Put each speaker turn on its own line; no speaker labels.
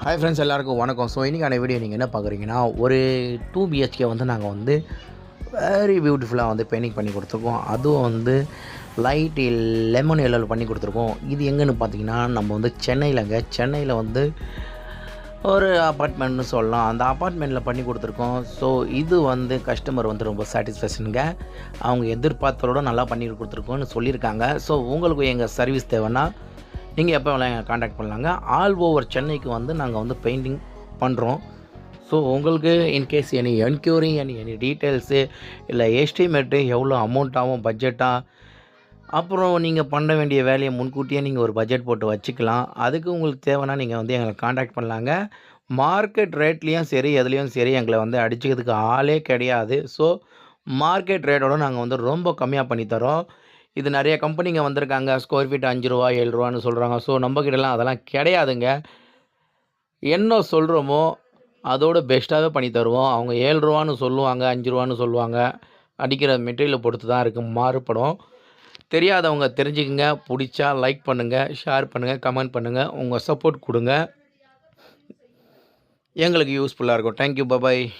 Hi friends, எல்லாருக்கும் வணக்கம். So இன்றைக்கான வீடியோ நீங்கள் என்ன பார்க்குறீங்கன்னா, ஒரு 2 பிஹெச்கே வந்து நாங்கள் வந்து வெரி பியூட்டிஃபுல்லாக வந்து பெயிண்டிங் பண்ணி கொடுத்துருக்கோம். அதுவும் வந்து லைட் லெமன் எல்லோவில் பண்ணி கொடுத்துருக்கோம். இது எங்கேன்னு பார்த்தீங்கன்னா, நம்ம வந்து சென்னையில் வந்து ஒரு அப்பார்ட்மெண்ட்னு சொல்லலாம். அந்த அப்பார்ட்மெண்ட்டில் பண்ணி கொடுத்துருக்கோம். ஸோ இது வந்து கஸ்டமர் வந்து ரொம்ப சாட்டிஸ்ஃபேக்ஷனுங்க. அவங்க எதிர்பார்த்ததோட நல்லா பண்ணி கொடுத்துருக்கோன்னு சொல்லியிருக்காங்க. ஸோ உங்களுக்கு எங்கள் சர்வீஸ் தேவைன்னா நீங்கள் எப்போ வேணால் எங்களை காண்டாக்ட் பண்ணலாங்க. ஆல் ஓவர் சென்னைக்கு வந்து நாங்கள் வந்து பெயிண்டிங் பண்ணுறோம். ஸோ உங்களுக்கு in case any enquiry any details இல்லை எஸ்டிமேட்டு எவ்வளோ அமௌண்ட் ஆகும், பட்ஜெட்டாக, அப்புறம் நீங்கள் பண்ண வேண்டிய வேலையை முன்கூட்டியே நீங்கள் ஒரு பட்ஜெட் போட்டு வச்சுக்கலாம். அதுக்கு உங்களுக்கு தேவைன்னா நீங்கள் வந்து எங்களை காண்டாக்ட் பண்ணலாங்க. மார்க்கெட் ரேட்லேயும் சரி, எதுலேயும் சரி எங்களை வந்து அடிச்சுக்கிறதுக்கு ஆளே கிடையாது. ஸோ மார்க்கெட் ரேட்டோட நாங்கள் வந்து ரொம்ப கம்மியாக பண்ணித்தரோம். இது நிறைய கம்பெனிங்க வந்திருக்காங்க. ஸ்கொயர் ஃபீட் ரூ. 5 ரூ. 7ன்னு சொல்கிறாங்க. ஸோ நம்மக்கிட்டலாம் அதெல்லாம் கிடையாதுங்க. என்ன சொல்கிறோமோ அதோட பெஸ்ட்டாகவே பண்ணி தருவோம். அவங்க ரூ. 7ன்னு சொல்லுவாங்க, ரூ. 5ன்னு சொல்லுவாங்க. அடிக்கிற மெட்டீரியலை பொறுத்து தான் இருக்குது, மாறுபடும். தெரியாதவங்க தெரிஞ்சுக்கங்க. பிடிச்சா லைக் பண்ணுங்கள், ஷேர் பண்ணுங்கள், கமெண்ட் பண்ணுங்கள். உங்கள் சப்போர்ட் கொடுங்க, எங்களுக்கு யூஸ்ஃபுல்லாக இருக்கும். Thank you, bye bye.